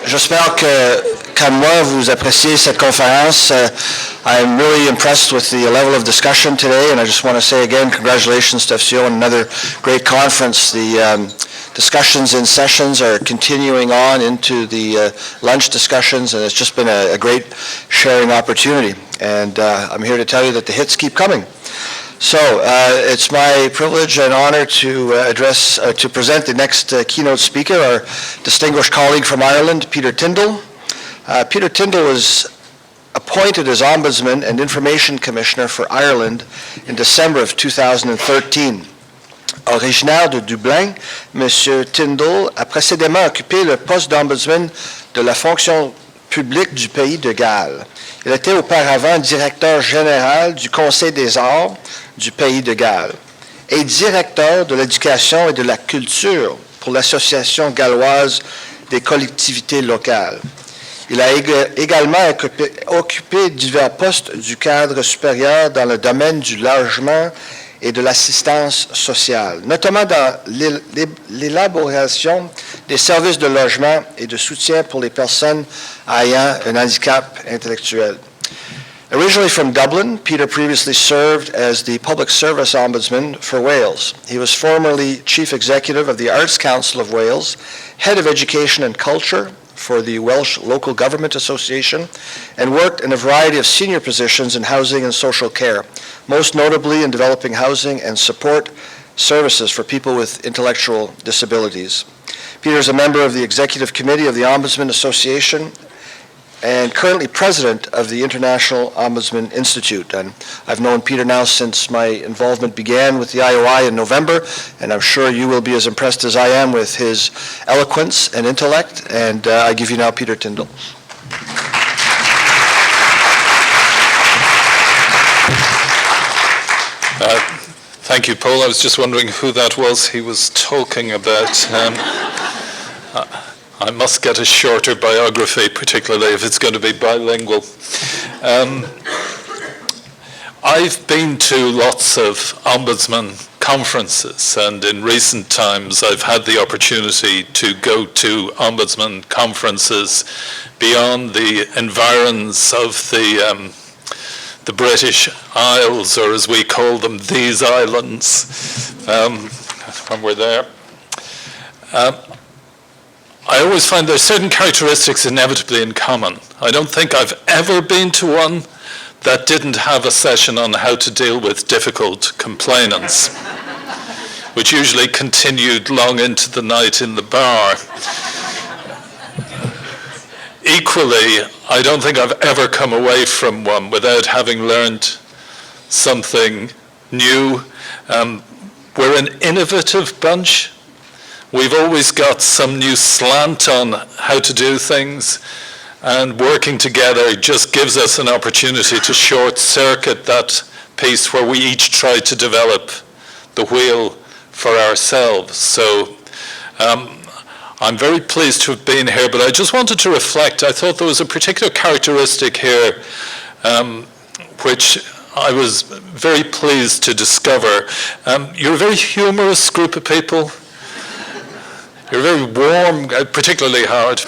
J'espère que, comme moi, vous appréciez cette conférence. I'm really impressed with the level of discussion today, and I just want to say again, congratulations to FCO on another great conference. The discussions in sessions are continuing on into the lunch discussions, and it's just been a great sharing opportunity. And I'm here to tell you that the hits keep coming. So it's my privilege and honor to to present the next keynote speaker, our distinguished colleague from Ireland, Peter Tyndall. Peter Tyndall was appointed as Ombudsman and Information Commissioner for Ireland in December of 2013. Originaire de Dublin, M. Tyndall a précédemment occupé le poste d'Ombudsman de la fonction publique du pays de Galles. Il était auparavant directeur général du Conseil des arts du pays de Galles et directeur de l'éducation et de la culture pour l'Association galloise des collectivités locales. Il a également occupé divers postes du cadre supérieur dans le domaine du logement et de l'assistance sociale, notamment dans l'élaboration des services de logement et de soutien pour les personnes ayant un handicap intellectuel. Originally from Dublin, Peter previously served as the Public Service Ombudsman for Wales. He was formerly Chief Executive of the Arts Council of Wales, Head of Education and Culture for the Welsh Local Government Association, and worked in a variety of senior positions in housing and social care, most notably in developing housing and support services for people with intellectual disabilities. Peter is a member of the Executive Committee of the Ombudsman Association and currently president of the International Ombudsman Institute. And I've known Peter now since my involvement began with the IOI in November, and I'm sure you will be as impressed as I am with his eloquence and intellect. And I give you now Peter Tyndall. Thank you, Paul. I was just wondering who that was he was talking about. I must get a shorter biography, particularly if it's going to be bilingual. I've been to lots of ombudsman conferences, and in recent times I've had the opportunity to go to ombudsman conferences beyond the environs of the British Isles, or as we call them, these islands, when we're there. I always find there's certain characteristics inevitably in common. I don't think I've ever been to one that didn't have a session on how to deal with difficult complainants, which usually continued long into the night in the bar. Equally, I don't think I've ever come away from one without having learned something new. We're an innovative bunch. We've always got some new slant on how to do things, and working together just gives us an opportunity to short-circuit that piece where we each try to develop the wheel for ourselves. So I'm very pleased to have been here, but I just wanted to reflect. I thought there was a particular characteristic here which I was very pleased to discover. You're a very humorous group of people. You're very warm, particularly Howard.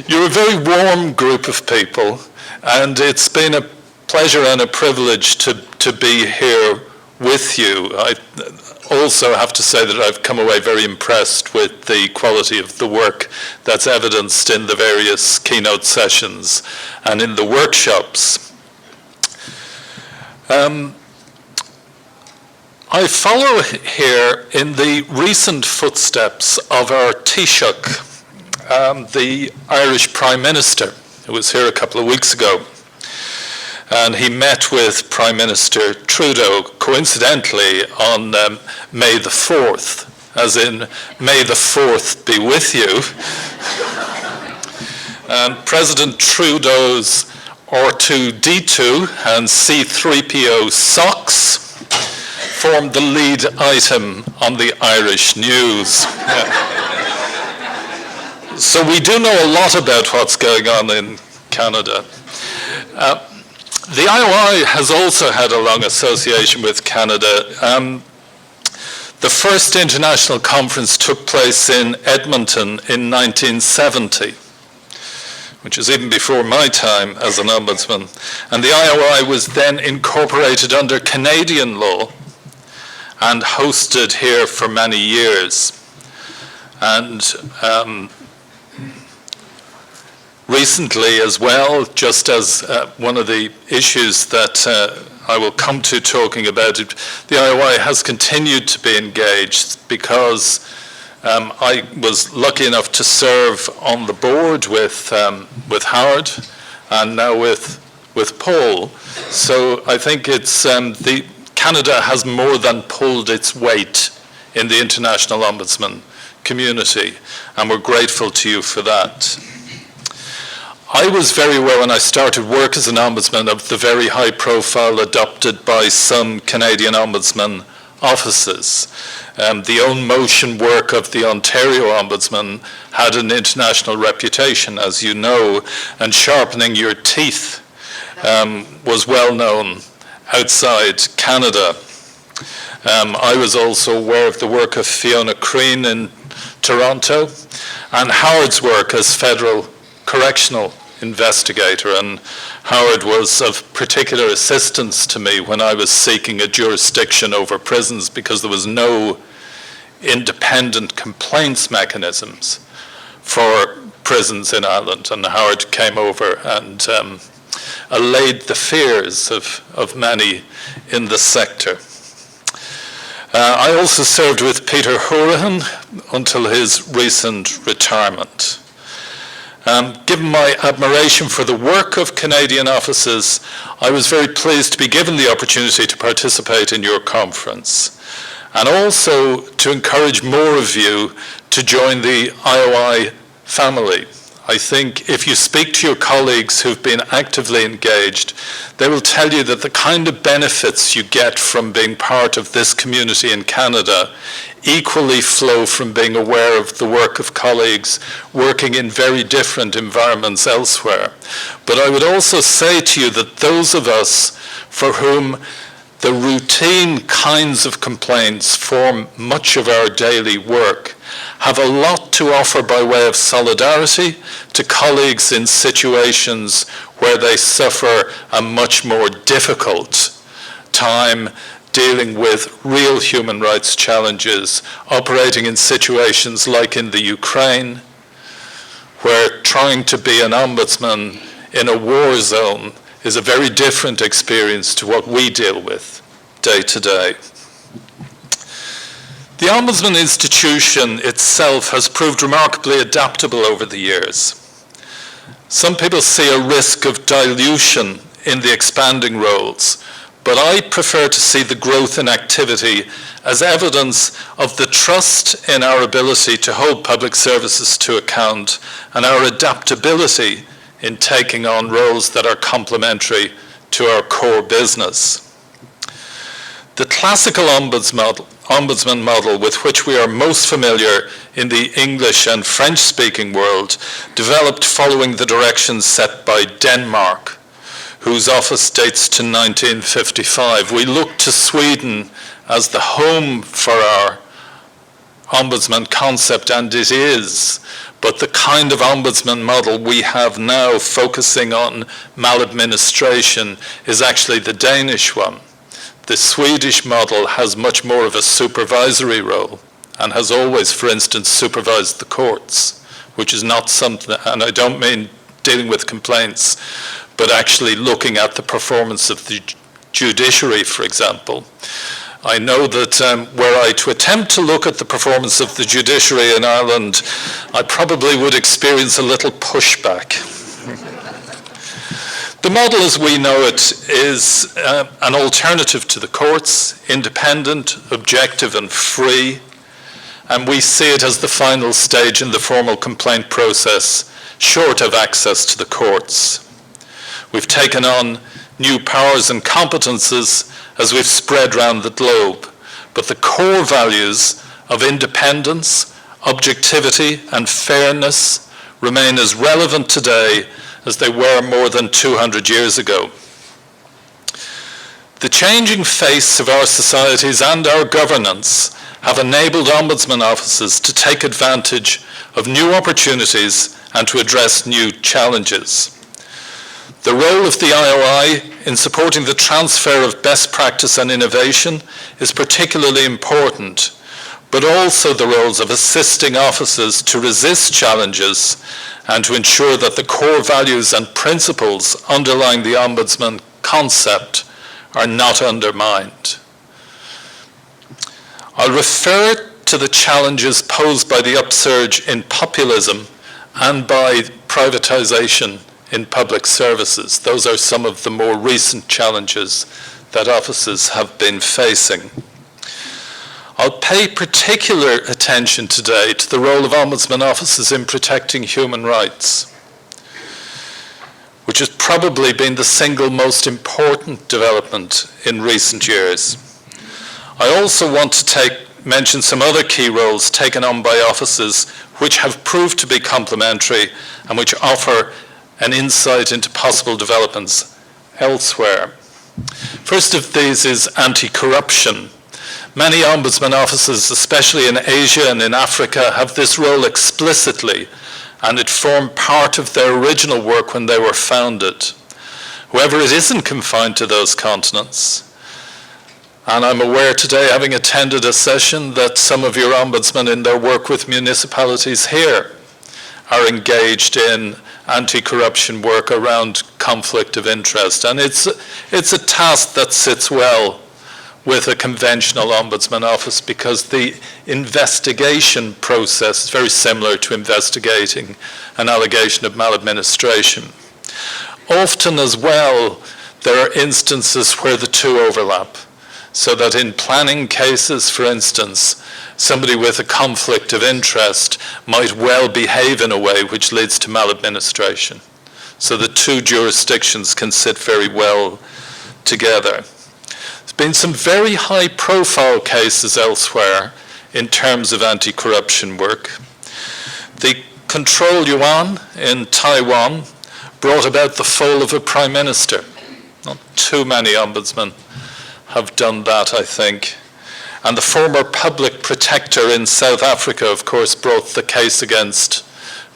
You're a very warm group of people, and it's been a pleasure and a privilege to be here with you. I also have to say that I've come away very impressed with the quality of the work that's evidenced in the various keynote sessions and in the workshops. I follow here in the recent footsteps of our Taoiseach, the Irish Prime Minister, who was here a couple of weeks ago. And he met with Prime Minister Trudeau, coincidentally, on May the 4th, as in, may the 4th be with you. And President Trudeau's R2-D2 and C-3PO socks formed the lead item on the Irish news. So we do know a lot about what's going on in Canada. The IOI has also had a long association with Canada. The first international conference took place in Edmonton in 1970, which is even before my time as an ombudsman. And the IOI was then incorporated under Canadian law and hosted here for many years. And recently as well, just as one of the issues that I will come to talking about it, the IOI has continued to be engaged because I was lucky enough to serve on the board with Howard and now with Paul. So I think it's Canada has more than pulled its weight in the international ombudsman community, and we're grateful to you for that. I was very aware when I started work as an ombudsman of the very high profile adopted by some Canadian ombudsman offices. The own motion work of the Ontario Ombudsman had an international reputation, as you know, and sharpening your teeth was well known outside Canada. I was also aware of the work of Fiona Crean in Toronto and Howard's work as federal correctional investigator, and Howard was of particular assistance to me when I was seeking a jurisdiction over prisons because there was no independent complaints mechanisms for prisons in Ireland, and Howard came over and allayed the fears of many in the sector. I also served with Peter Hourihan until his recent retirement. Given my admiration for the work of Canadian offices, I was very pleased to be given the opportunity to participate in your conference, and also to encourage more of you to join the IOI family. I think if you speak to your colleagues who've been actively engaged, they will tell you that the kind of benefits you get from being part of this community in Canada equally flow from being aware of the work of colleagues working in very different environments elsewhere. But I would also say to you that those of us for whom the routine kinds of complaints form much of our daily work have a lot to offer by way of solidarity to colleagues in situations where they suffer a much more difficult time dealing with real human rights challenges, operating in situations like in the Ukraine, where trying to be an ombudsman in a war zone is a very different experience to what we deal with day to day. The Ombudsman institution itself has proved remarkably adaptable over the years. Some people see a risk of dilution in the expanding roles, but I prefer to see the growth in activity as evidence of the trust in our ability to hold public services to account and our adaptability in taking on roles that are complementary to our core business. The classical ombudsman model with which we are most familiar in the English and French-speaking world developed following the directions set by Denmark, whose office dates to 1955. We look to Sweden as the home for our ombudsman concept, and it is, but the kind of ombudsman model we have now focusing on maladministration is actually the Danish one. The Swedish model has much more of a supervisory role and has always, for instance, supervised the courts, which is not something, and I don't mean dealing with complaints, but actually looking at the performance of the judiciary, for example. I know that were I to attempt to look at the performance of the judiciary in Ireland, I probably would experience a little pushback. The model as we know it is an alternative to the courts, independent, objective and free, and we see it as the final stage in the formal complaint process, short of access to the courts. We've taken on new powers and competences as we've spread around the globe, but the core values of independence, objectivity and fairness remain as relevant today as they were more than 200 years ago. The changing face of our societies and our governance have enabled Ombudsman offices to take advantage of new opportunities and to address new challenges. The role of the IOI in supporting the transfer of best practice and innovation is particularly important, but also the roles of assisting offices to resist challenges and to ensure that the core values and principles underlying the Ombudsman concept are not undermined. I'll refer to the challenges posed by the upsurge in populism and by privatization in public services. Those are some of the more recent challenges that offices have been facing. I'll pay particular attention today to the role of Ombudsman offices in protecting human rights, which has probably been the single most important development in recent years. I also want to mention some other key roles taken on by offices which have proved to be complementary and which offer an insight into possible developments elsewhere. First of these is anti-corruption. Many Ombudsman offices, especially in Asia and in Africa, have this role explicitly, and it formed part of their original work when they were founded. However, it isn't confined to those continents. And I'm aware today, having attended a session, that some of your ombudsmen in their work with municipalities here are engaged in anti-corruption work around conflict of interest. And it's a task that sits well with a conventional ombudsman office because the investigation process is very similar to investigating an allegation of maladministration. Often as well, there are instances where the two overlap. So that in planning cases, for instance, somebody with a conflict of interest might well behave in a way which leads to maladministration. So the two jurisdictions can sit very well together. There's been some very high-profile cases elsewhere in terms of anti-corruption work. The Control Yuan in Taiwan brought about the fall of a prime minister. Not too many ombudsmen have done that, I think. And the former public protector in South Africa, of course, brought the case against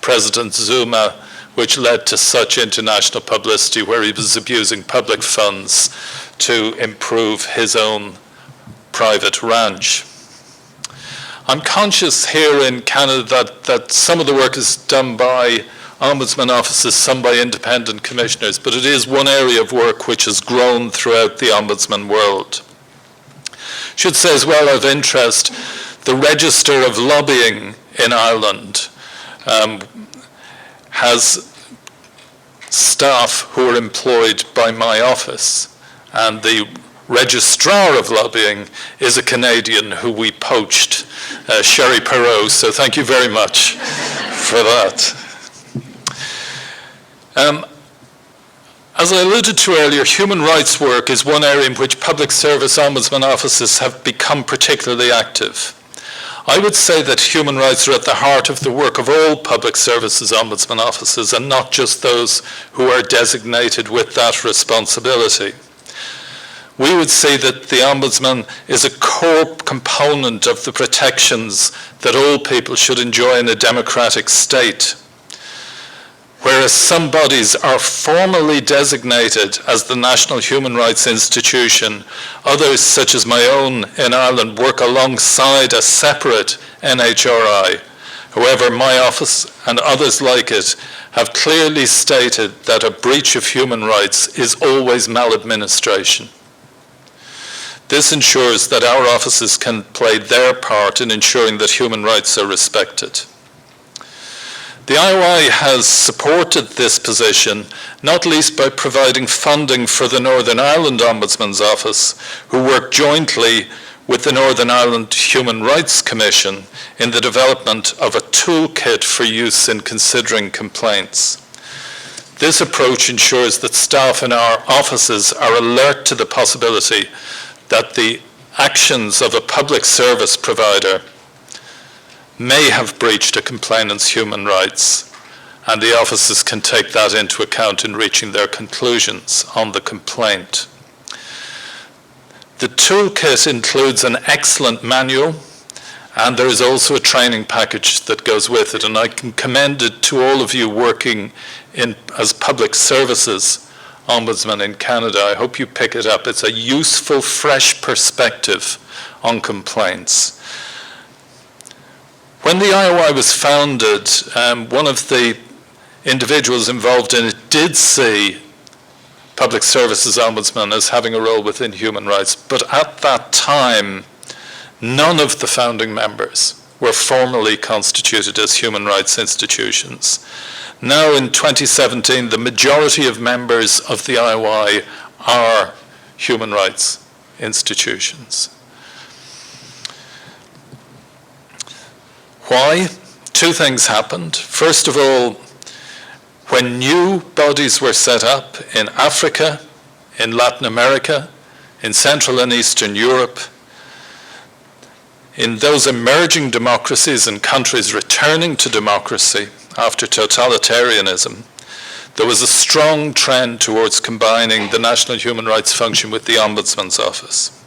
President Zuma, which led to such international publicity where he was abusing public funds to improve his own private ranch. I'm conscious here in Canada that some of the work is done by Ombudsman offices, some by independent commissioners, but it is one area of work which has grown throughout the Ombudsman world. Should say as well of interest, the Register of Lobbying in Ireland has staff who are employed by my office, and the Registrar of Lobbying is a Canadian who we poached, Sherry Perot, so thank you very much for that. As I alluded to earlier, human rights work is one area in which public service ombudsman offices have become particularly active. I would say that human rights are at the heart of the work of all public services ombudsman offices and not just those who are designated with that responsibility. We would say that the ombudsman is a core component of the protections that all people should enjoy in a democratic state. Whereas some bodies are formally designated as the National Human Rights Institution, others, such as my own in Ireland, work alongside a separate NHRI. However, my office and others like it have clearly stated that a breach of human rights is always maladministration. This ensures that our offices can play their part in ensuring that human rights are respected. The IOI has supported this position, not least by providing funding for the Northern Ireland Ombudsman's Office, who work jointly with the Northern Ireland Human Rights Commission in the development of a toolkit for use in considering complaints. This approach ensures that staff in our offices are alert to the possibility that the actions of a public service provider may have breached a complainant's human rights, and the offices can take that into account in reaching their conclusions on the complaint. The toolkit includes an excellent manual And there is also a training package that goes with it, and I can commend it to all of you working as public services ombudsman in Canada. I hope you pick it up. It's a useful, fresh perspective on complaints. When the IOI was founded, one of the individuals involved in it did see public services ombudsman as having a role within human rights, but at that time, none of the founding members were formally constituted as human rights institutions. Now in 2017, the majority of members of the IOI are human rights institutions. Why? Two things happened. First of all, when new bodies were set up in Africa, in Latin America, in Central and Eastern Europe, in those emerging democracies and countries returning to democracy after totalitarianism, there was a strong trend towards combining the national human rights function with the Ombudsman's office.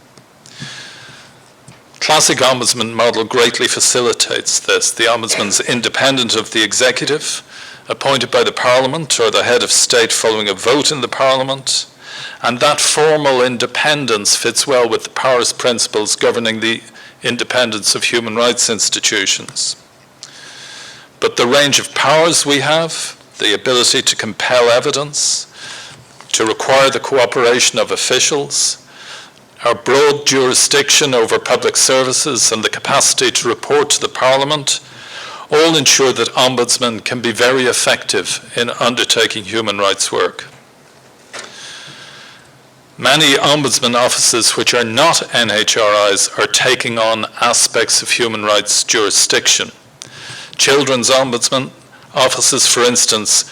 Classic Ombudsman model greatly facilitates this. The Ombudsman's independent of the executive, appointed by the Parliament or the head of state following a vote in the Parliament, and that formal independence fits well with the Paris principles governing the independence of human rights institutions. But the range of powers we have, the ability to compel evidence, to require the cooperation of officials, our broad jurisdiction over public services and the capacity to report to the Parliament all ensure that ombudsmen can be very effective in undertaking human rights work. Many ombudsman offices which are not NHRIs are taking on aspects of human rights jurisdiction. Children's ombudsman offices, for instance,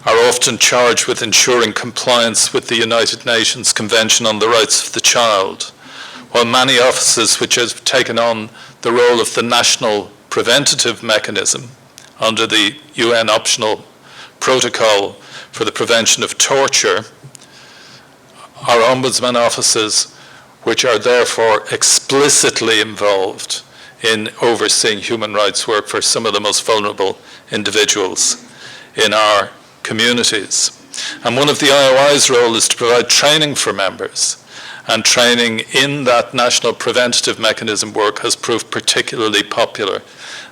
are often charged with ensuring compliance with the United Nations Convention on the Rights of the Child, while many offices which have taken on the role of the national preventative mechanism under the UN optional protocol for the prevention of torture are ombudsman offices which are therefore explicitly involved in overseeing human rights work for some of the most vulnerable individuals in our communities. And one of the IOI's role is to provide training for members, and training in that national preventative mechanism work has proved particularly popular.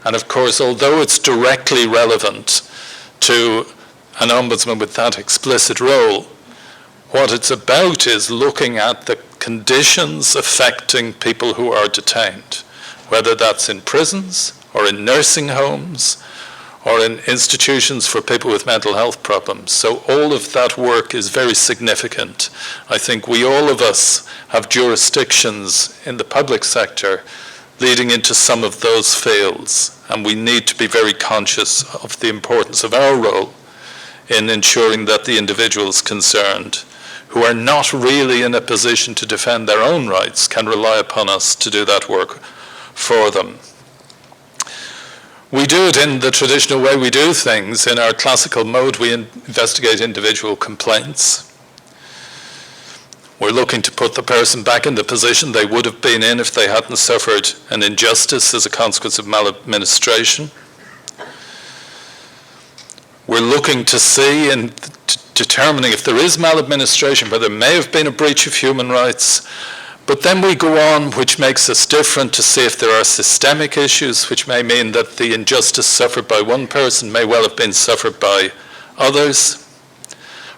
And of course, although it's directly relevant to an ombudsman with that explicit role, what it's about is looking at the conditions affecting people who are detained, whether that's in prisons or in nursing homes or in institutions for people with mental health problems. So all of that work is very significant. I think all of us have jurisdictions in the public sector leading into some of those fields, and we need to be very conscious of the importance of our role in ensuring that the individuals concerned who are not really in a position to defend their own rights can rely upon us to do that work for them. We do it in the traditional way we do things. In our classical mode, we investigate individual complaints. We're looking to put the person back in the position they would have been in if they hadn't suffered an injustice as a consequence of maladministration. We're looking to see and determining if there is maladministration, where there may have been a breach of human rights. But then we go on, which makes us different, to see if there are systemic issues, which may mean that the injustice suffered by one person may well have been suffered by others,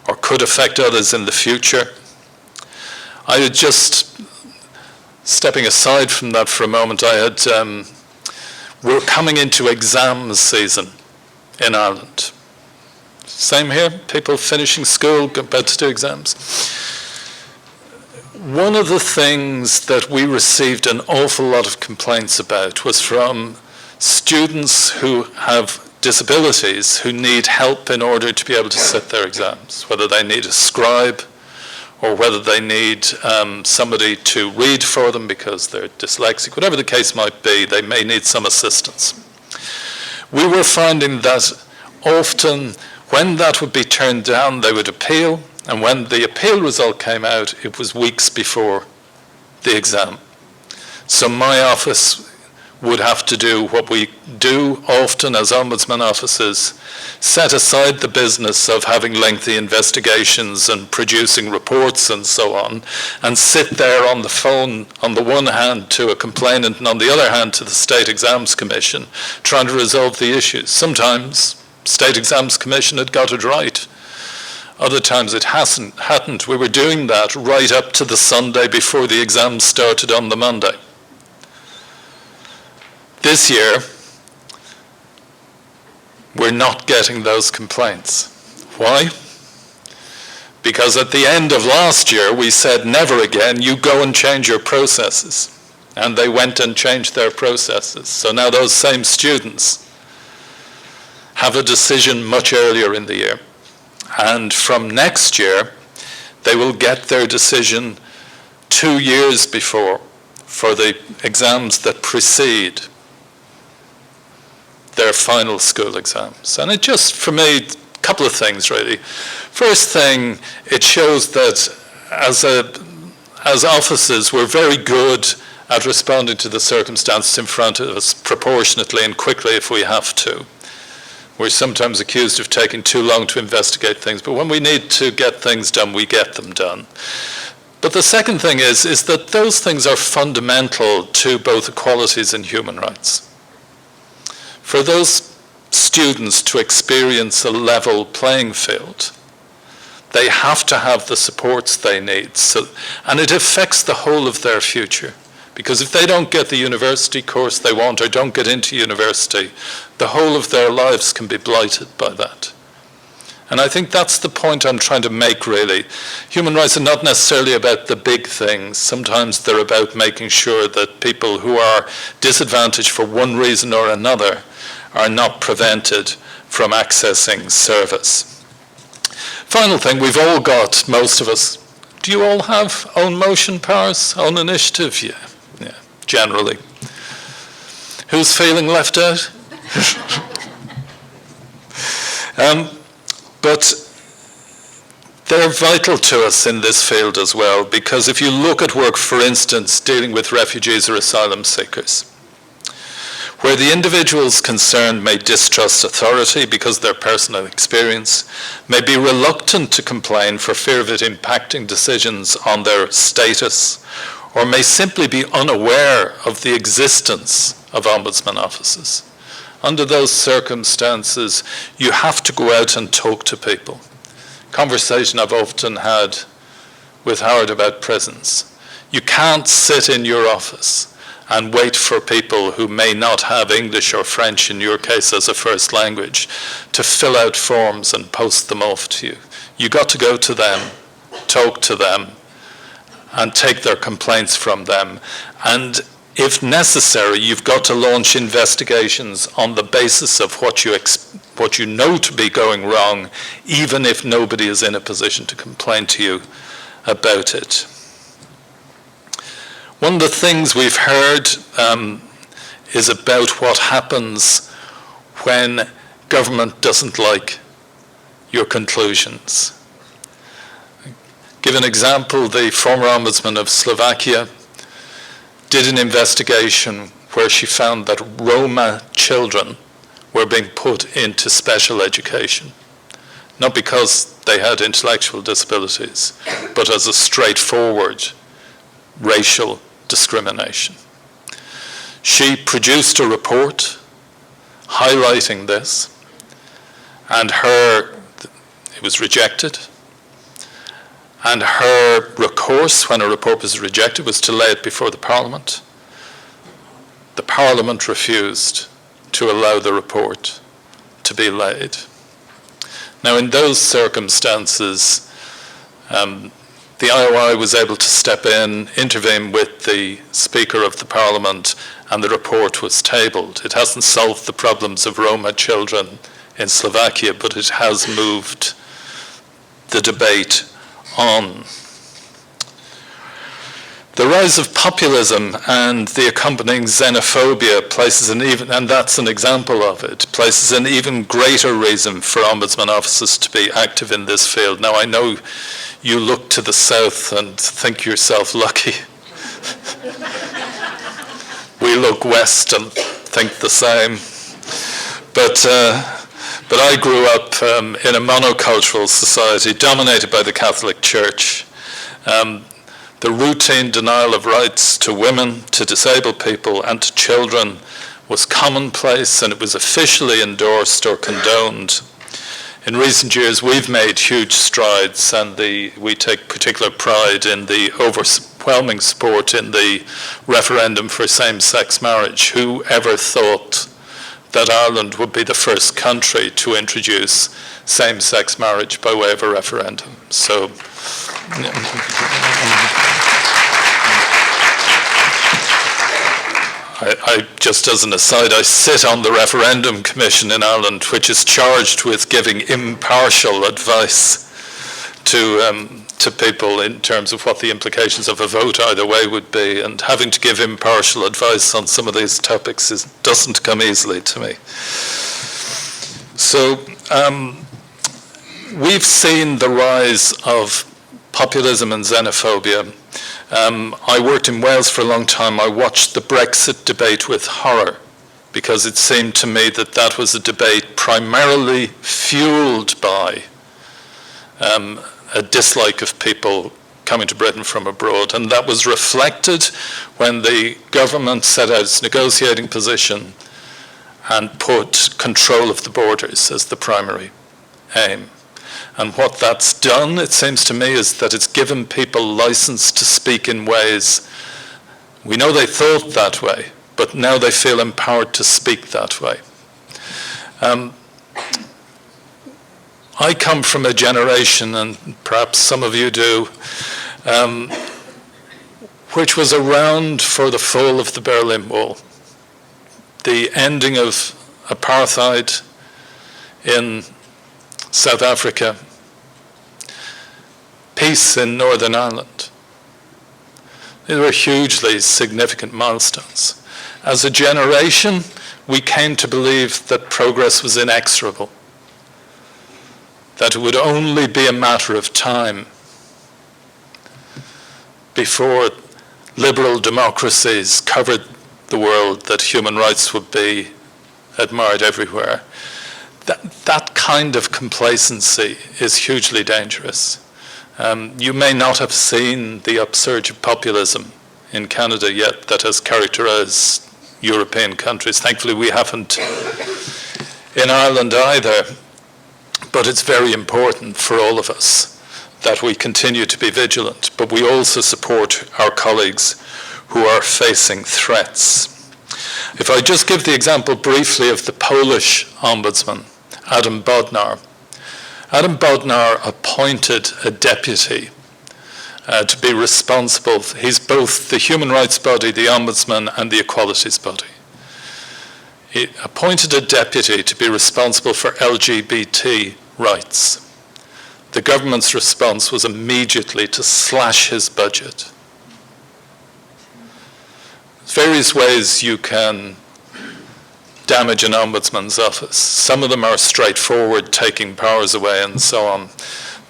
or could affect others in the future. I had just, stepping aside from that for a moment, we're coming into exam season in Ireland. Same here, people finishing school, about to do exams. One of the things that we received an awful lot of complaints about was from students who have disabilities who need help in order to be able to sit their exams, whether they need a scribe or whether they need somebody to read for them because they're dyslexic. Whatever the case might be, they may need some assistance. We were finding that often when that would be turned down, they would appeal, and when the appeal result came out, it was weeks before the exam. So my office would have to do what we do often as ombudsman offices, set aside the business of having lengthy investigations and producing reports and so on, and sit there on the phone on the one hand to a complainant and on the other hand to the State Exams Commission, trying to resolve the issues. Sometimes State Exams Commission had got it right. Other times it hadn't. We were doing that right up to the Sunday before the exams started on the Monday. This year, we're not getting those complaints. Why? Because at the end of last year, we said, never again, you go and change your processes. And they went and changed their processes. So now those same students have a decision much earlier in the year. And from next year, they will get their decision 2 years before for the exams that precede their final school exams. And it just, for me, a couple of things really. First thing, it shows that as officers, we're very good at responding to the circumstances in front of us proportionately and quickly if we have to. We're sometimes accused of taking too long to investigate things, but when we need to get things done, we get them done. But the second thing is that those things are fundamental to both equalities and human rights. For those students to experience a level playing field, they have to have the supports they need. And it affects the whole of their future. Because if they don't get the university course they want or don't get into university, the whole of their lives can be blighted by that. And I think that's the point I'm trying to make, really. Human rights are not necessarily about the big things. Sometimes they're about making sure that people who are disadvantaged for one reason or another are not prevented from accessing service. Final thing, we've all got, most of us, do you all have own motion powers, own initiative? Yeah, generally. Who's feeling left out? But they're vital to us in this field as well, because if you look at work, for instance, dealing with refugees or asylum seekers, where the individuals concerned may distrust authority because of their personal experience, may be reluctant to complain for fear of it impacting decisions on their status, or may simply be unaware of the existence of ombudsman offices. Under those circumstances, you have to go out and talk to people. Conversation I've often had with Howard about prisons. You can't sit in your office and wait for people who may not have English or French, in your case as a first language, to fill out forms and post them off to you. You got to go to them, talk to them, and take their complaints from them. And if necessary, you've got to launch investigations on the basis of what you know to be going wrong, even if nobody is in a position to complain to you about it. One of the things we've heard is about what happens when government doesn't like your conclusions. Give an example, the former ombudsman of Slovakia did an investigation where she found that Roma children were being put into special education, not because they had intellectual disabilities, but as a straightforward racial discrimination. She produced a report highlighting this, and it was rejected. And her recourse, when a report was rejected, was to lay it before the Parliament. The Parliament refused to allow the report to be laid. Now, in those circumstances, the IOI was able to step in, intervene with the Speaker of the Parliament, and the report was tabled. It hasn't solved the problems of Roma children in Slovakia, but it has moved the debate on. The rise of populism and the accompanying xenophobia places and that's an example of it, places an even greater reason for ombudsman offices to be active in this field. Now, I know you look to the south and think yourself lucky. we look west and think the same. But I grew up in a monocultural society dominated by the Catholic Church. The routine denial of rights to women, to disabled people, and to children was commonplace, and it was officially endorsed or condoned. In recent years, we've made huge strides, and we take particular pride in the overwhelming support in the referendum for same-sex marriage. Who ever thought that Ireland would be the first country to introduce same-sex marriage by way of a referendum? So, I just as an aside, I sit on the Referendum Commission in Ireland, which is charged with giving impartial advice to people in terms of what the implications of a vote either way would be, and having to give impartial advice on some of these topics doesn't come easily to me. So we've seen the rise of populism and xenophobia. I worked in Wales for a long time. I watched the Brexit debate with horror, because it seemed to me that that was a debate primarily fueled by a dislike of people coming to Britain from abroad. And that was reflected when the government set out its negotiating position and put control of the borders as the primary aim. And what that's done, it seems to me, is that it's given people license to speak in ways, we know they thought that way, but now they feel empowered to speak that way. I come from a generation, and perhaps some of you do, which was around for the fall of the Berlin Wall, the ending of apartheid in South Africa, peace in Northern Ireland. These were hugely significant milestones. As a generation, we came to believe that progress was inexorable, that it would only be a matter of time before liberal democracies covered the world, that human rights would be admired everywhere. That kind of complacency is hugely dangerous. You may not have seen the upsurge of populism in Canada yet that has characterized European countries. Thankfully, we haven't in Ireland either, but it's very important for all of us that we continue to be vigilant, but we also support our colleagues who are facing threats. If I just give the example briefly of the Polish Ombudsman, Adam Bodnar. Adam Bodnar appointed a deputy to be responsible. He's both the human rights body, the Ombudsman, and the equalities body. He appointed a deputy to be responsible for LGBT rights. The government's response was immediately to slash his budget. There's various ways you can damage an ombudsman's office. Some of them are straightforward, taking powers away and so on.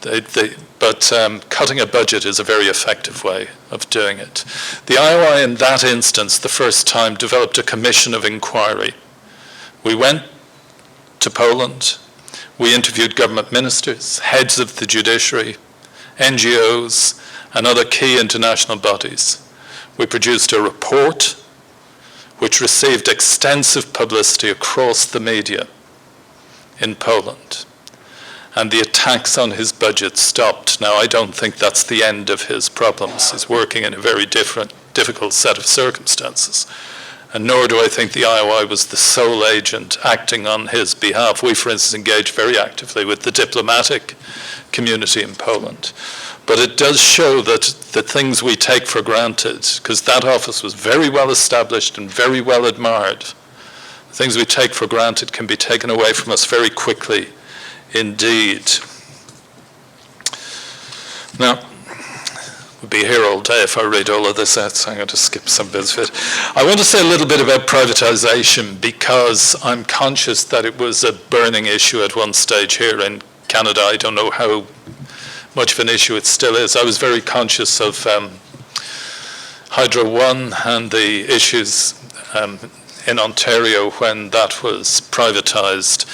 But cutting a budget is a very effective way of doing it. The IOI in that instance, the first time, developed a commission of inquiry. We went to Poland. We interviewed government ministers, heads of the judiciary, NGOs, and other key international bodies. We produced a report which received extensive publicity across the media in Poland. And the attacks on his budget stopped. Now, I don't think that's the end of his problems. He's working in a very difficult set of circumstances. And nor do I think the IOI was the sole agent acting on his behalf. We, for instance, engaged very actively with the diplomatic community in Poland. But it does show that the things we take for granted, because that office was very well established and very well admired, things we take for granted can be taken away from us very quickly indeed. Now, we'll be here all day if I read all of this out, so I'm going to skip some bits of it. I want to say a little bit about privatization, because I'm conscious that it was a burning issue at one stage here in Canada. I don't know how much of an issue it still is. I was very conscious of Hydro One and the issues in Ontario when that was privatized.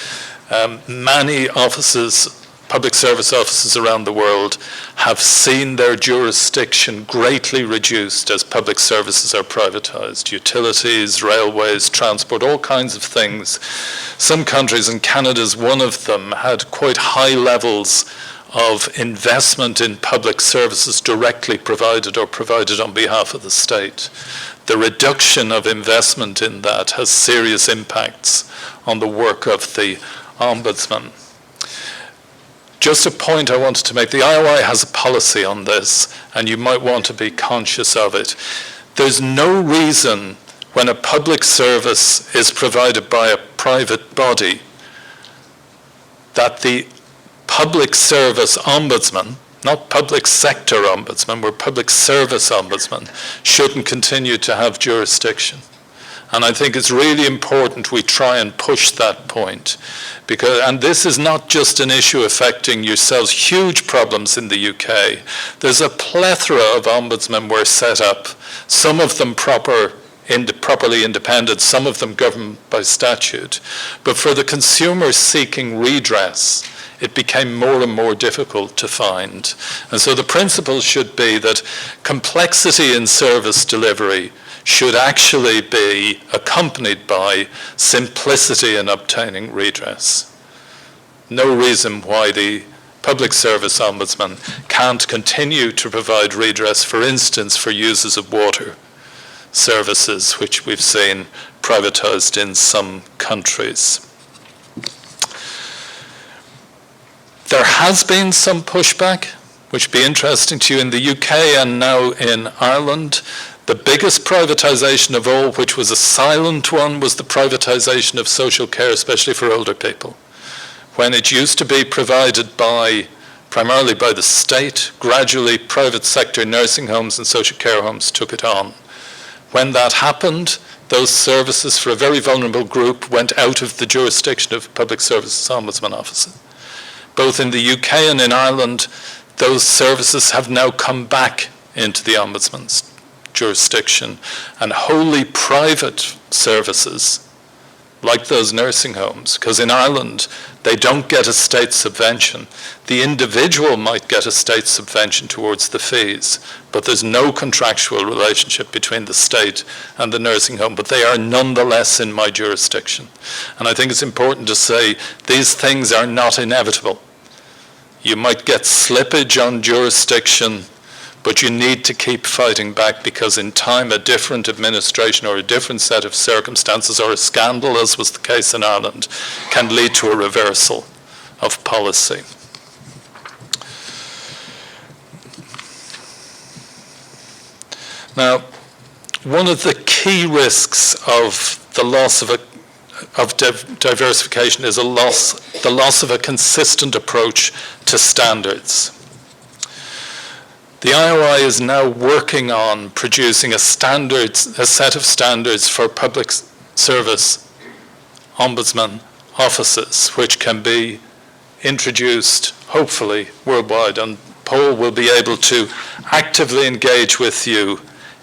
Many offices, public service offices around the world, have seen their jurisdiction greatly reduced as public services are privatized. Utilities, railways, transport, all kinds of things. Some countries, and Canada's one of them, had quite high levels of investment in public services directly provided or provided on behalf of the state. The reduction of investment in that has serious impacts on the work of the Ombudsman. Just a point I wanted to make. The IOI has a policy on this, and you might want to be conscious of it. There's no reason when a public service is provided by a private body that the public service ombudsman, not public sector ombudsman, we're public service ombudsman, shouldn't continue to have jurisdiction. And I think it's really important we try and push that point. And this is not just an issue affecting yourselves, huge problems in the UK. There's a plethora of ombudsmen were set up, some of them properly independent, some of them governed by statute. But for the consumers seeking redress, it became more and more difficult to find. And so the principle should be that complexity in service delivery should actually be accompanied by simplicity in obtaining redress. No reason why the public service ombudsman can't continue to provide redress, for instance, for users of water services, which we've seen privatized in some countries. There has been some pushback, which would be interesting to you in the UK and now in Ireland. The biggest privatization of all, which was a silent one, was the privatization of social care, especially for older people. When it used to be provided primarily by the state, gradually private sector nursing homes and social care homes took it on. When that happened, those services for a very vulnerable group went out of the jurisdiction of public services ombudsman offices. Both in the UK and in Ireland, those services have now come back into the ombudsman's jurisdiction, and wholly private services like those nursing homes, because in Ireland they don't get a state subvention. The individual might get a state subvention towards the fees, but there's no contractual relationship between the state and the nursing home, but they are nonetheless in my jurisdiction. And I think it's important to say these things are not inevitable. You might get slippage on jurisdiction, but you need to keep fighting back, because in time a different administration or a different set of circumstances or a scandal, as was the case in Ireland, can lead to a reversal of policy. Now, one of the key risks of the loss of diversification is the loss of a consistent approach to standards. The IOI is now working on producing a set of standards for public service ombudsman offices, which can be introduced, hopefully, worldwide. And Paul will be able to actively engage with you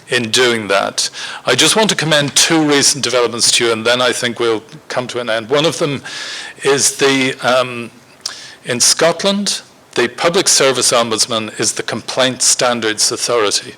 in doing that. I just want to commend two recent developments to you, and then I think we'll come to an end. One of them is in Scotland, the Public Service Ombudsman is the Complaint Standards Authority.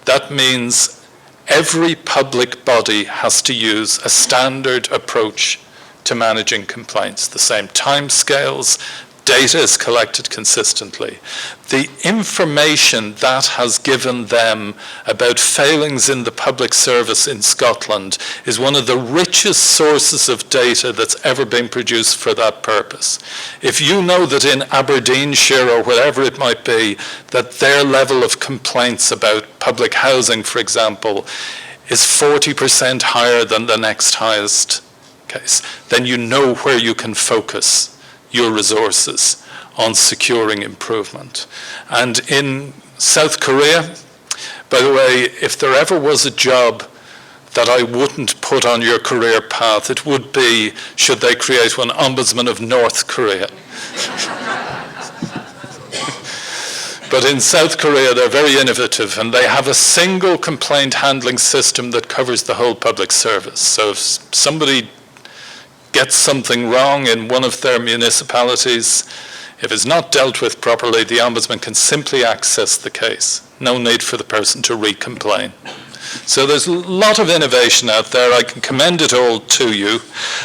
That means every public body has to use a standard approach to managing complaints. The same timescales, data is collected consistently. The information that has given them about failings in the public service in Scotland is one of the richest sources of data that's ever been produced for that purpose. If you know that in Aberdeenshire or wherever it might be, that their level of complaints about public housing, for example, is 40% higher than the next highest case, then you know where you can focus your resources on securing improvement. And in South Korea, by the way, if there ever was a job that I wouldn't put on your career path, it would be, should they create one, Ombudsman of North Korea. But in South Korea, they're very innovative, and they have a single complaint handling system that covers the whole public service. So if somebody gets something wrong in one of their municipalities, if it's not dealt with properly, the Ombudsman can simply access the case. No need for the person to re-complain. So there's a lot of innovation out there. I can commend it all to you.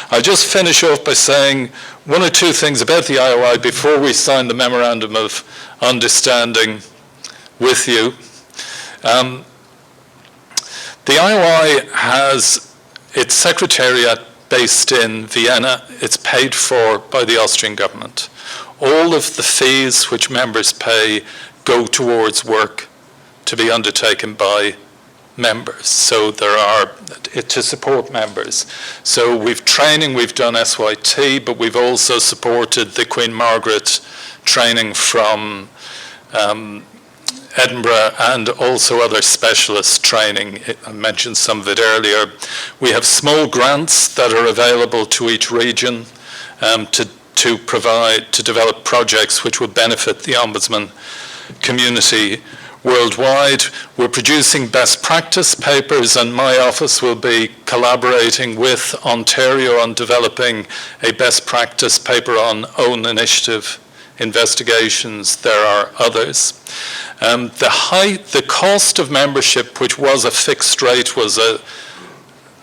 I'll just finish off by saying one or two things about the IOI before we sign the Memorandum of Understanding with you. The IOI has its secretariat based in Vienna. It's paid for by the Austrian government. All of the fees which members pay go towards work to be undertaken by members. So there are, to support members. So we've training, we've done SYT, but we've also supported the Queen Margaret training from Edinburgh and also other specialist training. I mentioned some of it earlier. We have small grants that are available to each region to develop projects which will benefit the Ombudsman community worldwide. We're producing best practice papers, and my office will be collaborating with Ontario on developing a best practice paper on own initiative investigations. There are others. The cost of membership, which was a fixed rate, was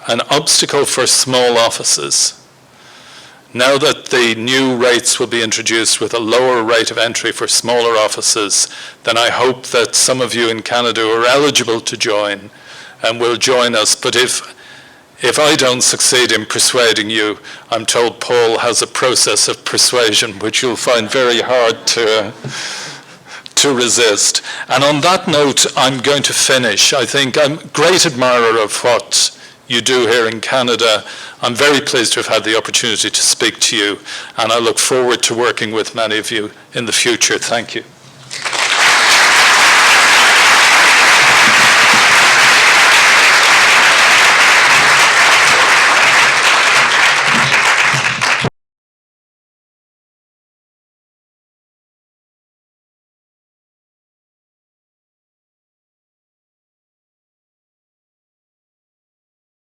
an obstacle for small offices. Now that the new rates will be introduced with a lower rate of entry for smaller offices, then I hope that some of you in Canada who are eligible to join will join us. But if I don't succeed in persuading you, I'm told Paul has a process of persuasion which you'll find very hard to resist. And on that note, I'm going to finish. I think I'm a great admirer of what you do here in Canada. I'm very pleased to have had the opportunity to speak to you, and I look forward to working with many of you in the future. Thank you.